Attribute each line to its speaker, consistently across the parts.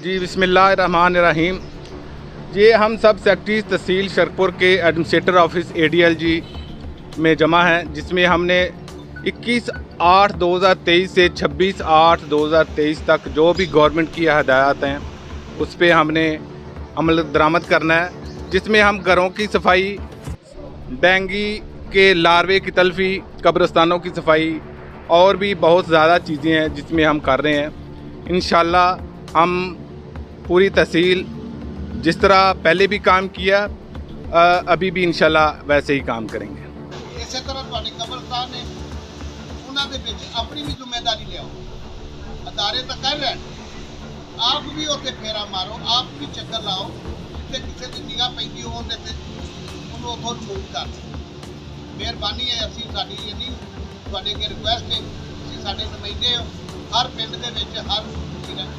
Speaker 1: जी बिस्मिल्लाहिर्रहमानिर्रहीम। ये हम सब सेक्रेटरी तहसील शरकपुर के एडमिनिस्ट्रेटर ऑफिस ADLG में जमा हैं, जिसमें हमने 21/8/2023 से 26/8/2023 तक जो भी गवर्नमेंट की हदायत हैं उस पर हमने अमल दरामद करना है, जिसमें हम घरों की सफाई, डेंगू के लार्वे की तल्फी, कब्रिस्तानों की सफाई और भी बहुत ज़्यादा चीज़ें हैं जिसमें हम कर रहे हैं। इंशाल्लाह हम पूरी तहसील जिस तरह पहले भी काम किया अभी भी इंशाल्लाह वैसे ही काम करेंगे।
Speaker 2: इसी तरह तुहाडे कब्रिस्तान ने उन्हां दे विच अपनी भी जिम्मेदारी लियाओ, अदारे तो कर रहे हैं, आप भी उत्ते फेरा मारो, आप भी चक्कर लाओ, जिथे किसी की निगाह पैंदी हो उन्होंने उतों रिमूव कर मेहरबानी है। असीं साडी इन्नी तुहाडे अगे रिक्वेस्ट है, तुसीं साडे नुमाइंदे हो, हर पिंड दे विच हर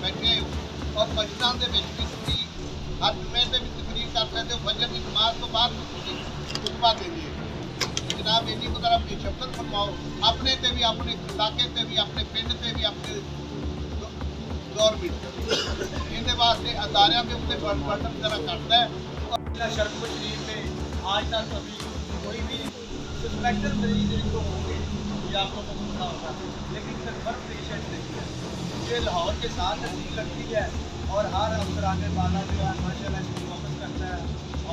Speaker 2: बैठे हो और मस्जिदां दे विच भी तुसीं हर जुमे ते भी तकरीर कर सकते हो। फजर की नमाज तो बाद खुतबा देंगे जनाब, इन्नी को तरफ शफकत फरमाओ अपने ते भी, अपने इलाके ते भी, अपने पिंड ते भी, अपने गौरमेंट इनके वास्ते अदारियां के उत्ते बर्डन जरा घटता है।
Speaker 3: शरकपुर शरीफ में आज तक अभी कोई भी सस्पेक्टेड मरीज इनको होंगे ये आपको पता होगा, लेकिन कन्फर्म पेशेंट नहीं है। ये लाहौर के साथ तहसील लगती है और हर अफसरान वाला जो है माशाल्लाह इसको फोकस करता है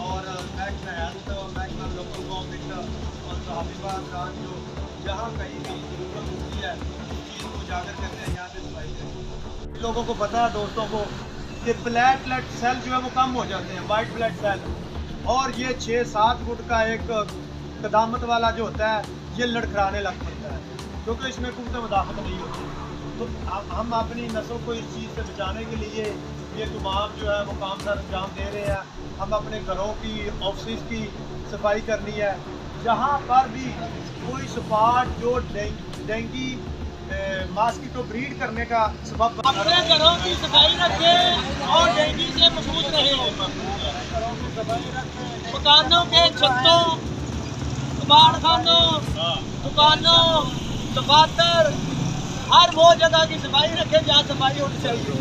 Speaker 3: और महकमा हेल्थ, महकमा लोकल गवर्नमेंट और साहिबान ब्रांच जो जहाँ कहीं भी जरूरत होती है चीज़ को उजागर करते हैं, यहाँ पे सफाई करते हैं। लोगों को पता है दोस्तों को कि प्लेटलेट सेल जो है वो कम हो जाते हैं, वाइट ब्लड सेल, और ये 6-7 फुट का एक कदामत वाला जो होता है ये लड़खड़ाने लग पड़ता है क्योंकि इसमें कुछ मुदाफ़त नहीं होती। तो हम अपनी नस्ल को इस चीज़ से बचाने के लिए ये तमाम जो है वो काम सर अंजाम दे रहे हैं। हम अपने घरों की, ऑफिस की सफाई करनी है। जहाँ पर भी कोई स्पॉट जो डेंगू मॉस्किटो ब्रीड करने का सबब,
Speaker 4: अपने घरों की सफाई रखें और डेंगू से महफूज रहें। मकानों के छतों, कबाड़खानों, दुकानों, दफातर, हर वो जगह की सफाई रखें जहाँ सफाई होनी चाहिए।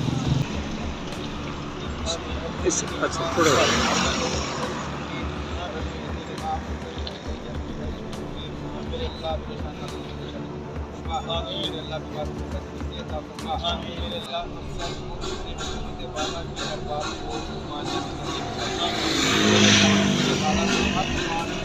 Speaker 2: अल्लाह